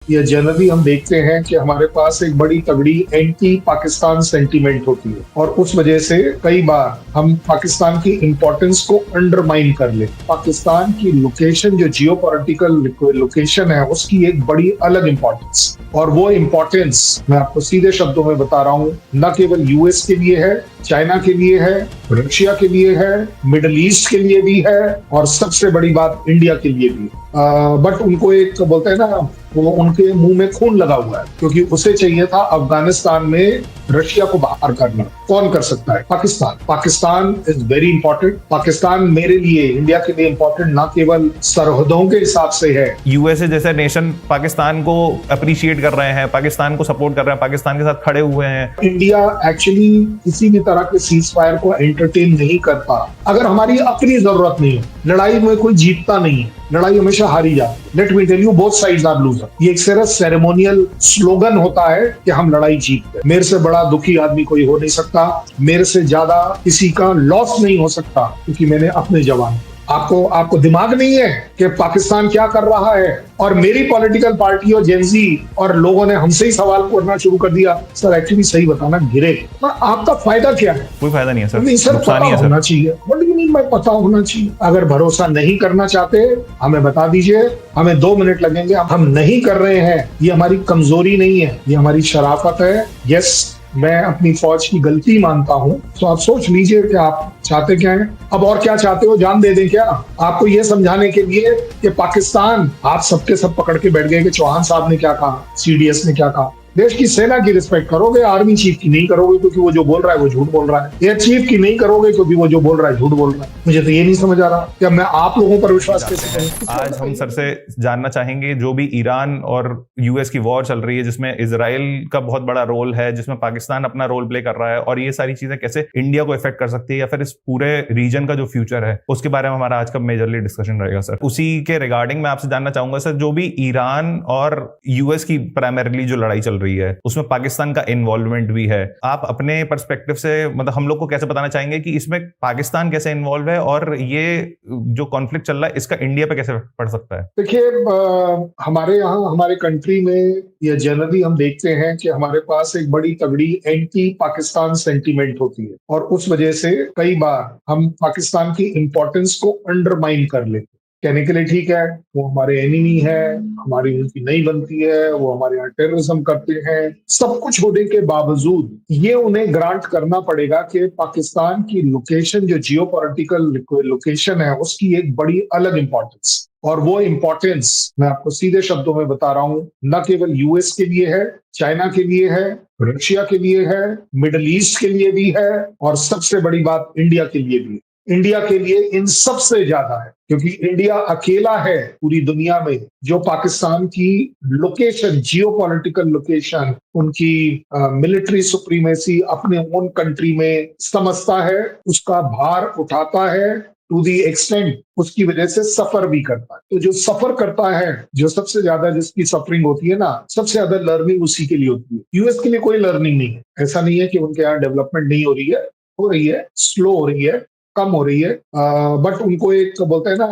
या जनरली हम देखते हैं कि हमारे पास एक बड़ी तगड़ी एंटी पाकिस्तान सेंटीमेंट होती है और उस वजह से कई बार हम पाकिस्तान की इंपॉर्टेंस को अंडरमाइन कर ले। पाकिस्तान की लोकेशन जो जियोपॉलिटिकल लोकेशन है उसकी एक बड़ी अलग इंपॉर्टेंस, और वो इंपॉर्टेंस मैं आपको सीधे शब्दों में बता रहा हूँ, न केवल यूएस के लिए है, चाइना के लिए है, रशिया के लिए है, मिडल ईस्ट के लिए भी है, और सबसे बड़ी बात इंडिया के लिए भी। बट उनको एक बोलते हैं ना, वो उनके मुंह में खून लगा हुआ है, क्योंकि उसे चाहिए था अफगानिस्तान में रशिया को बाहर करना। कौन कर सकता है? Pakistan. Pakistan is very important. Pakistan मेरे लिए, इंडिया के लिए इंपॉर्टेंट ना केवल सरहदों के हिसाब से है। यूएसए जैसे नेशन पाकिस्तान को अप्रिशिएट कर रहे हैं, पाकिस्तान को सपोर्ट कर रहे हैं, पाकिस्तान के साथ खड़े हुए हैं। इंडिया एक्चुअली किसी भी तरह के सीज फायर को एंटरटेन नहीं करता अगर हमारी अपनी जरूरत नहीं है। लड़ाई में कोई जीतता नहीं है, लड़ाई हमेशा हारी जाती है। Let me tell you, both sides are loser. ये एक सिर्फ सेरेमोनियल स्लोगन होता है कि हम लड़ाई जीत गए। मेरे से बड़ा दुखी आदमी कोई हो नहीं सकता, मेरे से ज्यादा किसी का लॉस नहीं हो सकता, क्योंकि मैंने अपने जवान। आपको दिमाग नहीं है कि पाकिस्तान क्या कर रहा है, और मेरी पॉलिटिकल पार्टी और जेनजी और लोगों ने हमसे ही सवाल करना शुरू कर दिया। सर एक्चुअली सही बताना गिरे, पर आपका फायदा क्या है? कोई फायदा नहीं है सर। नहीं सर, पता होना चाहिए। What do you mean by पता होना चाहिए? अगर भरोसा नहीं करना चाहते हमें बता दीजिए, हमें 2 मिनट लगेंगे। हम नहीं कर रहे हैं, ये हमारी कमजोरी नहीं है, ये हमारी शराफत है। यस, मैं अपनी फौज की गलती मानता हूं, तो आप सोच लीजिए कि आप चाहते क्या हैं। अब और क्या चाहते हो, जान दे दें क्या आपको ये समझाने के लिए कि पाकिस्तान? आप सबके सब पकड़ के बैठ गए कि चौहान साहब ने क्या कहा, सीडीएस ने क्या कहा। देश की सेना की रिस्पेक्ट करोगे, आर्मी चीफ की नहीं करोगे क्योंकि वो जो बोल रहा है वो झूठ बोल रहा है। एयर चीफ की नहीं करोगे क्योंकि वो जो बोल रहा है झूठ बोल रहा है। मुझे तो ये नहीं समझ आ रहा कि मैं आप लोगों पर विश्वास कैसे करूं। आज हम सर से जानना चाहेंगे, जो भी ईरान और यूएस की वॉर चल रही है, जिसमें इजराइल का बहुत बड़ा रोल है, जिसमें पाकिस्तान अपना रोल प्ले कर रहा है, और ये सारी चीजें कैसे इंडिया को इफेक्ट कर सकती है, या फिर इस पूरे रीजन का जो फ्यूचर है उसके बारे में हमारा आज का मेजरली डिस्कशन रहेगा सर। उसी के रिगार्डिंग मैं आपसे जानना चाहूंगा सर, जो भी ईरान और यूएस की प्राइमरीली जो लड़ाई चल रही है उसमें पाकिस्तान का इन्वॉल्वमेंट भी है, आप अपने पर्सपेक्टिव से मतलब हम लोग को कैसे बताना चाहेंगे कि इसमें पाकिस्तान कैसे इन्वॉल्व है, और ये जो कॉन्फ्लिक्ट चल रहा है इसका इंडिया पे कैसे पड़ सकता है? देखिए, हमारे यहाँ, हमारे कंट्री में, या जनरली हम देखते हैं कि हमारे पास एक बड़ी तगड़ी एंटी पाकिस्तान सेंटीमेंट होती है, और उस वजह से कई बार हम पाकिस्तान की इंपॉर्टेंस को अंडरमाइन कर लेते हैं। कहने के लिए ठीक है, वो हमारे एनिमी है, हमारी उनकी नहीं बनती है, वो हमारे यहाँ टेररिज्म करते हैं। सब कुछ होने के बावजूद ये उन्हें ग्रांट करना पड़ेगा कि पाकिस्तान की लोकेशन जो जियोपॉलिटिकल लोकेशन है उसकी एक बड़ी अलग इंपॉर्टेंस, और वो इंपॉर्टेंस मैं आपको सीधे शब्दों में बता रहा हूँ, न केवल यूएस के लिए है, चाइना के लिए है, रशिया के लिए है, मिडल ईस्ट के लिए भी है, और सबसे बड़ी बात इंडिया के लिए भी। इंडिया के लिए इन सबसे ज्यादा है, क्योंकि इंडिया अकेला है पूरी दुनिया में जो पाकिस्तान की लोकेशन, जियोपॉलिटिकल लोकेशन, उनकी मिलिट्री सुप्रीमेसी अपने ओन कंट्री में समझता है, उसका भार उठाता है, टू दी एक्सटेंट उसकी वजह से सफर भी करता है। तो जो सफर करता है, जो सबसे ज्यादा जिसकी सफरिंग होती है ना, सबसे ज्यादा लर्निंग उसी के लिए होती है। यूएस के लिए कोई लर्निंग नहीं है। ऐसा नहीं है कि उनके यहाँ डेवलपमेंट नहीं हो रही है, स्लो हो रही है, कम हो रही है, बट उनको एक बोलते हैं ना,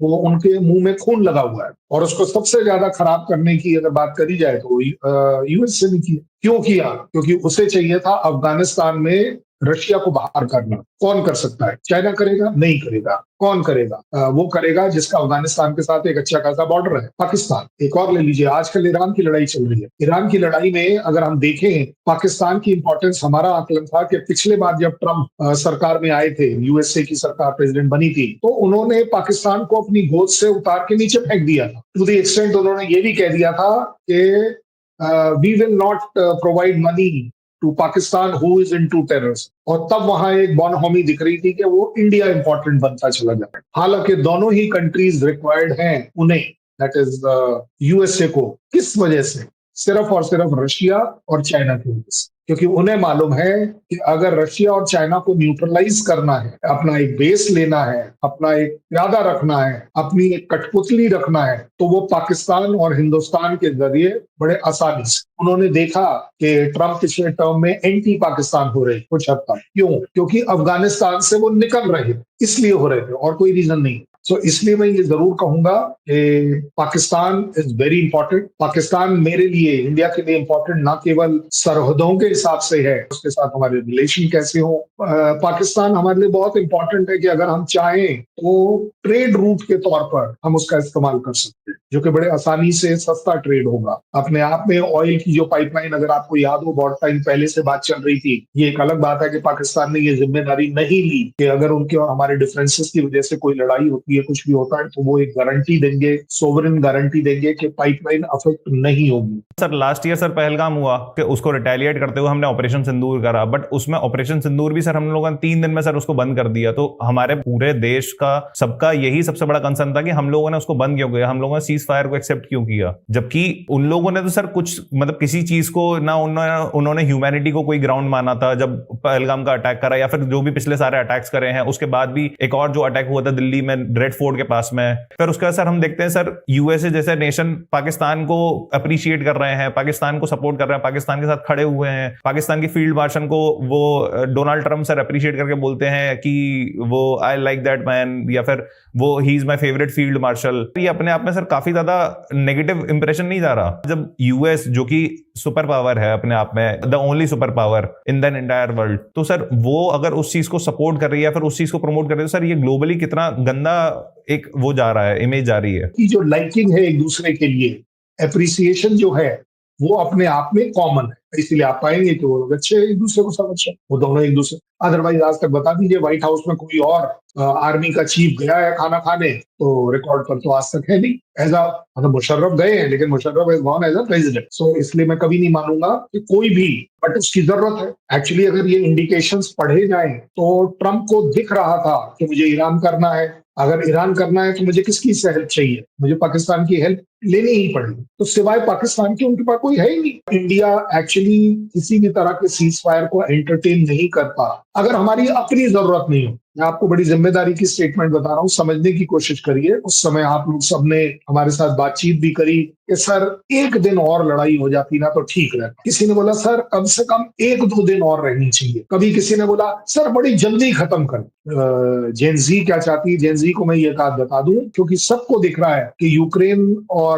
वो उनके मुंह में खून लगा हुआ है, और उसको सबसे ज्यादा खराब करने की अगर बात करी जाए तो यूएस से नहीं किया। क्यों किया? क्योंकि उसे चाहिए था अफगानिस्तान में रशिया को बाहर करना। कौन कर सकता है? चाइना करेगा? नहीं करेगा। कौन करेगा? वो करेगा जिसका अफगानिस्तान के साथ एक अच्छा खासा बॉर्डर है, पाकिस्तान। एक और ले लीजिए, आजकल ईरान की लड़ाई चल रही है। ईरान की लड़ाई में अगर हम देखें पाकिस्तान की इंपॉर्टेंस, हमारा आकलन था कि पिछले बार जब ट्रंप सरकार में आए थे, यूएसए की सरकार प्रेसिडेंट बनी थी, तो उन्होंने पाकिस्तान को अपनी गोद से उतार के नीचे फेंक दिया था। टू द एक्सटेंट उन्होंने ये भी कह दिया था कि we will not provide money to Pakistan who is into terrorism. और तब वहां एक बॉनहोमी दिख रही थी कि वो इंडिया इंपॉर्टेंट बनता चला जा रहा है। हालांकि दोनों ही कंट्रीज रिक्वायर्ड हैं उन्हें, दैट इज यूएसए को। किस वजह से? सिर्फ और सिर्फ रशिया और चाइना की वजह से, क्योंकि उन्हें मालूम है कि अगर रशिया और चाइना को न्यूट्रलाइज करना है, अपना एक बेस लेना है, अपना एक प्यादा रखना है, अपनी एक कठपुतली रखना है, तो वो पाकिस्तान और हिंदुस्तान के जरिए बड़े आसानी से। उन्होंने देखा कि ट्रंप पिछले टर्म में एंटी पाकिस्तान हो रहे कुछ हद तक। क्यों? क्योंकि अफगानिस्तान से वो निकल रहे, इसलिए हो रहे थे, और कोई रीजन नहीं। सो इसलिए मैं ये जरूर कहूंगा कि Pakistan is very important. Pakistan मेरे लिए, इंडिया के लिए इंपॉर्टेंट ना केवल सरहदों के हिसाब से है, उसके साथ हमारे रिलेशन कैसे हो। पाकिस्तान हमारे लिए बहुत इंपॉर्टेंट है कि अगर हम चाहें तो ट्रेड रूट के तौर पर हम उसका इस्तेमाल कर सकते हैं, जो कि बड़े आसानी से सस्ता ट्रेड होगा। अपने आप में ऑयल की जो पाइपलाइन, अगर आपको याद हो, बहुत टाइम पहले से बात चल रही थी। ये एक अलग बात है कि पाकिस्तान ने ये जिम्मेदारी नहीं ली कि अगर उनके और हमारे डिफरेंसेस की वजह से कोई लड़ाई होती है, कुछ भी होता है, तो वो एक गारंटी देंगे, सोवरेन गारंटी देंगे कि पाइपलाइन अफेक्ट नहीं होगी। Sir last year sir Pahalgam हुआ कि उसको रिटेलिएट करते हुए हमने ऑपरेशन सिंदूर करा, बट उसमें ऑपरेशन सिंदूर भी सर हम लोगों ने 3 दिन में सर उसको बंद कर दिया। तो हमारे पूरे देश का, सबका यही सबसे बड़ा कंसर्न था कि हम लोगों ने उसको बंद क्यों किया, हम लोगों ने सीज फायर को एक्सेप्ट क्यों किया, जबकि उन लोगों ने तो सर कुछ मतलब किसी चीज को ना, उन्होंने ह्यूमैनिटी को कोई ग्राउंड माना था जब पहलगाम का अटैक करा, या फिर जो भी पिछले सारे अटैक्स करे हैं। उसके बाद भी एक और जो अटैक हुआ था दिल्ली में रेड फोर्ट के पास में, फिर उसके बाद सर हम देखते हैं सर यूएसए जैसे नेशन पाकिस्तान को अप्रिशिएट कर रहे हैं, पाकिस्तान को सपोर्ट कर रहे हैं, पाकिस्तान के साथ खड़े हुए हैं। पाकिस्तान की फील्ड मार्शल को वो डोनाल्ड ट्रम्प सर अप्रिशिएट करके बोलते हैं कि वो आई लाइक दैट मैन, या फिर वो he is my favourite field marshal. ये अपने आप में सर काफी ज्यादा नेगेटिव इंप्रेशन नहीं जा रहा जब यूएस, जो कि सुपर पावर है अपने आप में, the only super power in the entire world, तो सर वो अगर उस चीज को सपोर्ट कर रही है, फिर उस चीज को प्रमोट कर रही है, तो सर ये ग्लोबली कितना गंदा एक वो जा रहा है, इमेज जा रही है कि जो लाइकिंग है एक दूसरे के लिए, एप्रिसिएशन जो है, वो अपने आप में कॉमन है। इसलिए आप पाएंगे कि वो लोग अच्छे एक दूसरे को समझते हैं, वो दोनों एक दूसरे। अदरवाइज आज तक बता दीजिए, व्हाइट हाउस में कोई और आर्मी का चीफ गया है खाना खाने, तो रिकॉर्ड पर तो आज तक है नहीं। एजा मतलब मुशर्रफ गए हैं, लेकिन Musharraf is gone as a president. So इसलिए मैं कभी नहीं मानूंगा कि कोई भी, बट उसकी जरूरत है। एक्चुअली अगर ये इंडिकेशंस पढ़े जाएं तो ट्रंप को दिख रहा था कि मुझे ईरान करना है। अगर ईरान करना है तो मुझे किसकी से हेल्प चाहिए, मुझे पाकिस्तान की हेल्प लेनी ही पड़ेगी। तो सिवाय पाकिस्तान के उनके पास कोई है ही नहीं। इंडिया एक्चुअली किसी भी तरह के सीज फायर को एंटरटेन नहीं करता अगर हमारी अपनी जरूरत नहीं हो। मैं आपको बड़ी जिम्मेदारी की स्टेटमेंट बता रहा हूँ, समझने की कोशिश करिए। उस समय आप लोग सबने हमारे साथ बातचीत भी करी कि सर एक दिन और लड़ाई हो जाती ना तो ठीक रहता। किसी ने बोला सर कम से कम 1-2 दिन और रहनी चाहिए। कभी किसी ने बोला सर बड़ी जल्दी खत्म कर। जेन जी क्या चाहती है, जेन जी को मैं ये बात बता दूं, क्योंकि सबको दिख रहा है कि यूक्रेन और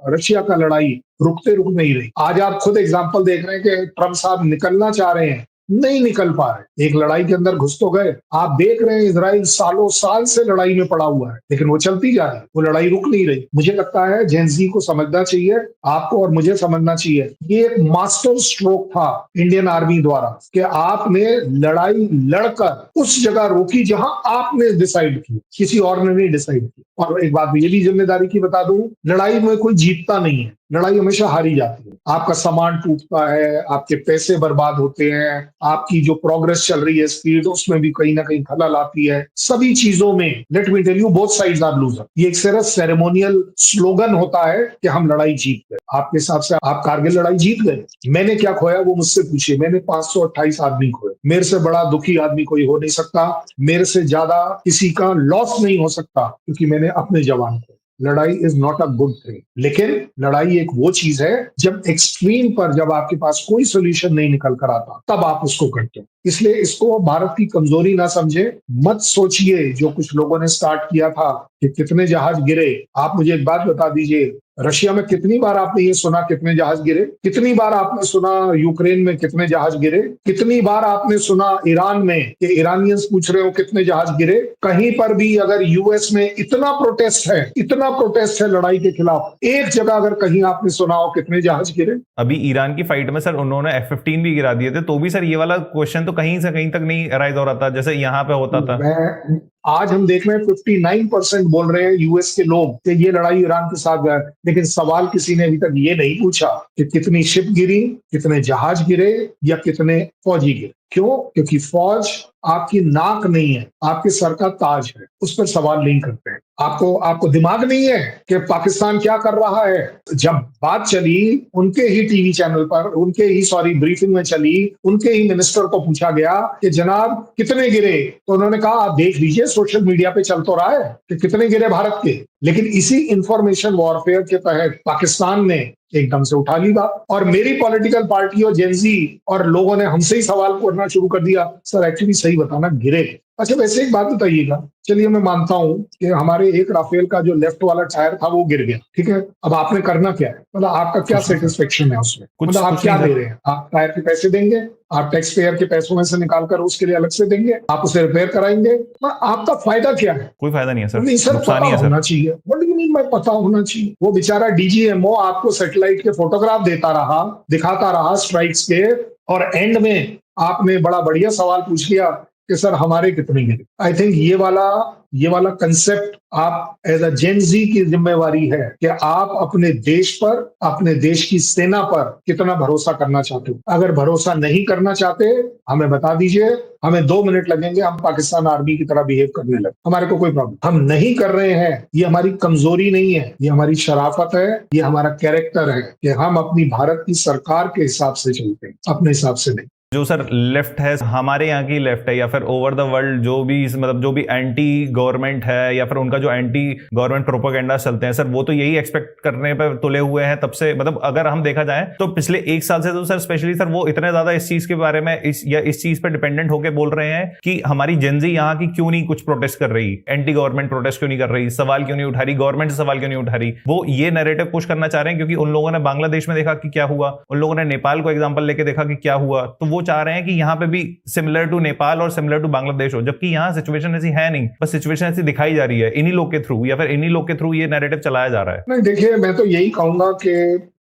रशिया का लड़ाई रुकते रुक नहीं रही। आज आप खुद एग्जाम्पल देख रहे हैं कि ट्रम्प साहब निकलना चाह रहे हैं, नहीं निकल पा रहे। एक लड़ाई के अंदर घुस तो गए। आप देख रहे हैं इजराइल सालों साल से लड़ाई में पड़ा हुआ है, लेकिन वो चलती जा रही है, वो लड़ाई रुक नहीं रही। मुझे लगता है जेन जी को समझना चाहिए, आपको और मुझे समझना चाहिए, ये एक मास्टर स्ट्रोक था इंडियन आर्मी द्वारा कि आपने लड़ाई लड़कर उस जगह रोकी जहां आपने डिसाइड की, किसी और ने नहीं डिसाइड की। और एक बात ये भी जिम्मेदारी की बता दूं, लड़ाई में कोई जीतता नहीं है, लड़ाई हमेशा हारी जाती है। आपका सामान टूटता है, आपके पैसे बर्बाद होते हैं, आपकी जो प्रोग्रेस चल रही है स्पीड, उसमें भी कहीं ना कहीं खलल आती है। सभी चीजों में let me tell you both sides are loser. ये एक सिर्फ सेरेमोनियल स्लोगन होता है कि हम लड़ाई जीत गए। आपके हिसाब से आप कारगिल लड़ाई जीत गए? मैंने क्या खोया वो मुझसे पूछिए। मैंने 528 आदमी खोए। मेरे से बड़ा दुखी आदमी कोई हो नहीं सकता, मेरे से ज्यादा किसी का लॉस नहीं हो सकता, क्योंकि मैंने अपने जवान को। लड़ाई is not a good thing, लेकिन लड़ाई एक वो चीज है जब एक्सट्रीम पर, जब आपके पास कोई सोल्यूशन नहीं निकल कर आता, तब आप उसको करते हो। इसलिए इसको भारत की कमजोरी ना समझे। मत सोचिए जो कुछ लोगों ने स्टार्ट किया था कि कितने जहाज गिरे। आप मुझे एक बात बता दीजिए, रशिया में कितनी बार आपने ये सुना कितने जहाज गिरे? कितनी बार आपने सुना यूक्रेन में कितने जहाज गिरे? कितनी बार आपने सुना ईरान में कि ईरानियंस पूछ रहे हो कितने जहाज गिरे? कहीं पर भी अगर यूएस में इतना प्रोटेस्ट है, इतना प्रोटेस्ट है लड़ाई के खिलाफ, एक जगह अगर कहीं आपने सुना हो कितने जहाज गिरे? अभी ईरान की फाइट में सर उन्होंने F-15 भी गिरा दिए थे, तो भी सर ये वाला क्वेश्चन तो कहीं से कहीं तक नहीं अराइज हो रहा था जैसे यहाँ पे होता था। आज हम देख रहे हैं 59% बोल रहे हैं यूएस के लोग कि ये लड़ाई ईरान के साथ गया, लेकिन सवाल किसी ने अभी तक ये नहीं पूछा कि कितनी शिप गिरी, कितने जहाज गिरे, या कितने फौजी गिरे। क्यों? क्योंकि फौज आपकी नाक नहीं है, आपके सर का ताज है। उस पर सवाल नहीं करते हैं। आपको दिमाग नहीं है कि पाकिस्तान क्या कर रहा है। जब बात चली उनके ही टीवी चैनल पर, उनके ही ब्रीफिंग में चली, उनके ही मिनिस्टर को पूछा गया कि जनाब कितने गिरे, तो उन्होंने कहा आप देख लीजिए सोशल मीडिया पे चल तो रहा है कि कितने गिरे भारत के। लेकिन इसी इंफॉर्मेशन वॉरफेयर के तहत पाकिस्तान ने एकदम से उठा ली बात, और मेरी पॉलिटिकल पार्टी और जेनजी और लोगों ने हमसे ही सवाल करना शुरू कर दिया, सर एक्चुअली सही बताना गिरे अच्छा वैसे एक बात बताइएगा, चलिए मैं मानता हूँ कि हमारे एक राफेल का जो लेफ्ट वाला टायर था वो गिर गया, ठीक है, अब आपने करना क्या है, मतलब आपका क्या कुछ नहीं सर, सेटिस्फेक्शन है उसमें, कुछ मतलब आप कुछ क्या नहीं दे सर, रहे हैं, आप टायर के पैसे देंगे, आप टैक्स पेयर के पैसों में से निकाल कर उसके लिए अलग से देंगे, आप उसे रिपेयर कराएंगे, आपका फायदा क्या है? कोई फायदा नहीं है सर, नहीं सर, नुकसान पता ही है होना सर। चाहिए। What do you mean by पता होना चाहिए? वो बेचारा डीजीएमओ आपको सैटेलाइट के फोटोग्राफ देता रहा, दिखाता रहा स्ट्राइक्स के, और एंड में आपने बड़ा बढ़िया सवाल पूछ लिया कि सर हमारे कितने गिरे। आई थिंक ये वाला कंसेप्ट आप एज अ जेन जी की जिम्मेवारी है कि आप अपने देश पर, अपने देश की सेना पर कितना भरोसा करना चाहते हो। अगर भरोसा नहीं करना चाहते, हमें बता दीजिए, हमें 2 मिनट लगेंगे, हम पाकिस्तान आर्मी की तरह बिहेव करने लगे, हमारे को कोई प्रॉब्लम। हम नहीं कर रहे हैं, ये हमारी कमजोरी नहीं है, ये हमारी शराफत है, ये हमारा कैरेक्टर है कि हम अपनी भारत की सरकार के हिसाब से चलते हैं, अपने हिसाब से नहीं। जो सर लेफ्ट है हमारे यहाँ की लेफ्ट है, या फिर ओवर द वर्ल्ड जो भी मतलब जो भी एंटी गवर्नमेंट है, या फिर उनका जो एंटी गवर्नमेंट प्रोपेगेंडा चलते हैं सर, वो तो यही एक्सपेक्ट करने पर तुले हुए हैं तब से। मतलब अगर हम देखा जाए तो पिछले 1 साल से तो सर स्पेशली सर वो इतने ज्यादा इस चीज के बारे में इस चीज पर डिपेंडेंट होकर बोल रहे हैं कि हमारी जेनजी यहाँ की क्यों नहीं कुछ प्रोटेस्ट कर रही, एंटी गवर्नमेंट प्रोटेस्ट क्यों नहीं कर रही, सवाल क्यों नहीं उठा रही, गवर्नमेंट से सवाल क्यों नहीं उठा रही। वो ये नैरेटिव पुश करना चाह रहे हैं क्योंकि उन लोगों ने बांग्लादेश में देखा कि क्या हुआ, उन लोगों ने नेपाल को एग्जाम्पल लेके देखा कि क्या हुआ, तो वो चाह रहे हैं कि यहाँ पे भी सिमिलर टू नेपाल और सिमिलर टू बांग्लादेश हो, जबकि यहाँ सिचुएशन ऐसी है नहीं, बस सिचुएशन ऐसी दिखाई जा रही है इन्हीं लोग के थ्रू, या फिर इन्हीं लोग के थ्रू ये नैरेटिव चलाया जा रहा है। नहीं देखिए, मैं तो यही कहूंगा कि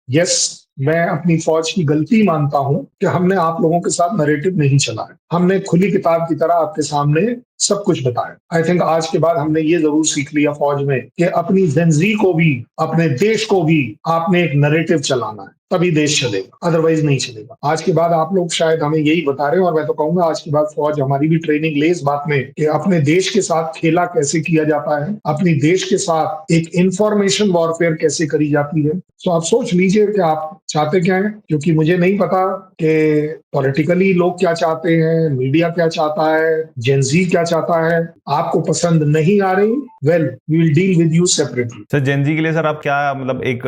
यस, मैं अपनी फौज की गलती मानता हूं कि हमने आप लोगों के साथ नैरेटिव नहीं चलाया, हमने खुली किताब की तरह आपके सामने सब कुछ बताया। आई थिंक आज के बाद हमने ये जरूर सीख लिया फौज में कि अपनी जिंदगी को भी, अपने देश को भी आपने एक नैरेटिव चलाना है, तभी देश चलेगा, अदरवाइज नहीं चलेगा। आज के बाद आप लोग शायद हमें यही बता रहे हैं, और मैं तो कहूंगा आज के बाद फौज हमारी भी ट्रेनिंग ले इस बात में कि अपने देश के साथ खेला कैसे किया जाता है, अपनी देश के साथ एक इंफॉर्मेशन वॉरफेयर कैसे करी जाती है। तो आप सोच लीजिए कि आप चाहते क्या है, क्योंकि मुझे नहीं पता कि पॉलिटिकली लोग क्या चाहते हैं, मीडिया क्या चाहता है, जेनजी क्या चाहता है। आपको पसंद नहीं आ रही, well we will deal with you separately. Sir gen Z के लिए सर आप क्या मतलब एक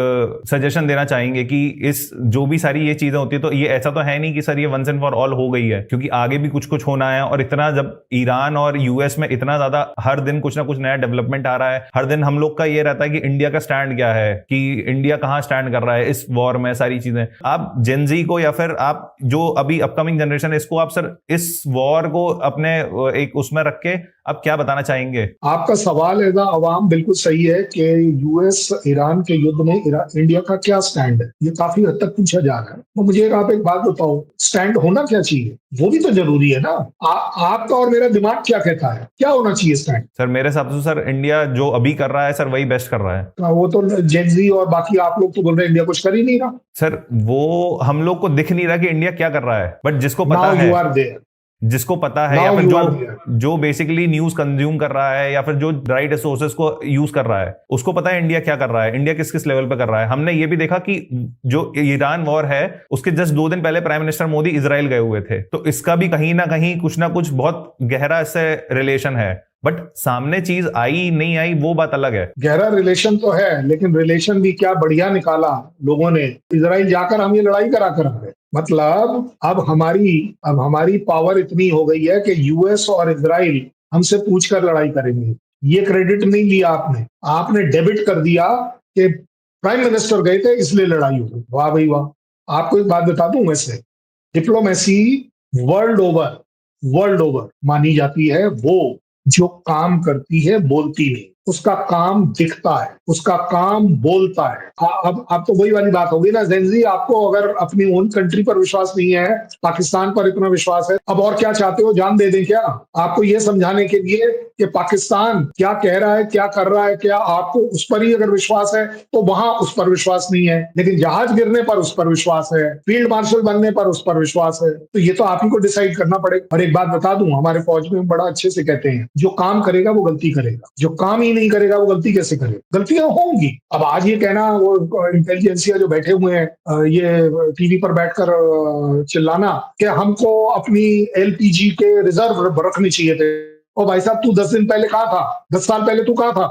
सजेशन देना चाहेंगे कि इस जो भी सारी ये चीजें होती है, तो ये ऐसा तो है नहीं कि सर ये वंस एंड फॉर ऑल हो गई है, क्योंकि आगे भी कुछ कुछ होना है। और इतना जब ईरान और यूएस में इतना ज्यादा हर दिन कुछ ना कुछ नया डेवलपमेंट आ रहा है, हर दिन हम लोग का ये रहता है कि इंडिया का स्टैंड क्या है, कि इंडिया कहाँ स्टैंड कर रहा है इस वॉर में, सारी चीजें। आप जेनजी को या फिर आप जो अभी अपकमिंग जनरेशन है इसको आप सर इस वॉर को अपने एक उसमें रख के आप क्या बताना चाहेंगे? आपका सवाल एज अवाम बिल्कुल सही है कि यूएस ईरान के युद्ध में इंडिया का क्या स्टैंड है, ये काफी हद तक पूछा जा रहा है। तो मुझे आप एक बात बताओ, स्टैंड होना क्या चाहिए, वो भी तो जरूरी है ना। आपका और मेरा दिमाग क्या कहता है, क्या होना चाहिए स्टैंड? सर मेरे हिसाब से सर इंडिया जो अभी कर रहा है सर वही बेस्ट कर रहा है। तो वो तो जेनजी और बाकी आप लोग तो बोल रहे हैं इंडिया कुछ कर ही नहीं रहा। सर वो हम लोग को दिख नहीं रहा कि इंडिया क्या कर रहा है, बट जिसको पता नाउ है, यू आर देयर, जिसको पता है, या नाउ फिर यू जो आर देयर। जो बेसिकली न्यूज कंज्यूम कर रहा है, या फिर जो राइट सोर्सेस को यूज कर रहा है, उसको पता है इंडिया क्या कर रहा है, इंडिया किस किस लेवल पे कर रहा है। हमने ये भी देखा कि जो ईरान वॉर है उसके जस्ट 2 दिन पहले प्राइम मिनिस्टर मोदी इजराइल गए हुए थे, तो इसका भी कहीं ना कहीं कुछ ना कुछ बहुत गहरा इससे रिलेशन है। बट सामने चीज आई नहीं आई वो बात अलग है। गहरा रिलेशन तो है, लेकिन रिलेशन भी क्या बढ़िया निकाला लोगों ने। इजराइल जाकर हम ये लड़ाई करा कर आ गए, मतलब अब हमारी पावर इतनी हो गई है कि यूएस और इजराइल हमसे पूछकर लड़ाई करेंगे। ये क्रेडिट नहीं लिया आपने, आपने डेबिट कर दिया कि प्राइम मिनिस्टर गए थे इसलिए लड़ाई हो गई। वाह भाई वाह। आपको एक बात बता दूं, वैसे डिप्लोमेसी वर्ल्ड ओवर मानी जाती है वो जो काम करती है, बोलती नहीं। उसका काम दिखता है, उसका काम बोलता है। अब तो वही वाली बात होगी ना जेनजी, आपको अगर अपनी ओन कंट्री पर विश्वास नहीं है, पाकिस्तान पर इतना विश्वास है, अब और क्या चाहते हो, जान दे दें क्या आपको ये समझाने के लिए कि पाकिस्तान क्या कह रहा है, क्या कर रहा है, क्या आपको उस पर ही अगर विश्वास है तो वहां उस पर विश्वास नहीं है, लेकिन जहाज गिरने पर उस पर विश्वास है, फील्ड मार्शल बनने पर उस पर विश्वास है। तो ये तो आप ही को डिसाइड करना पड़ेगा। और एक बात बता दूं, हमारे फौज में बड़ा अच्छे से कहते हैं, जो काम करेगा वो गलती करेगा, जो काम ही नहीं करेगा वो गलती कैसे करेगा। गलतियां होंगी। अब आज ये कहना, वो इंटेलिजेंसिया जो बैठे हुए हैं ये टीवी पर बैठकर चिल्लाना कि हमको अपनी एलपीजी के रिजर्व रखने चाहिए थे। ओ भाई साहब, तू 10 दिन पहले कहाँ था, 10 साल पहले तू कहाँ था?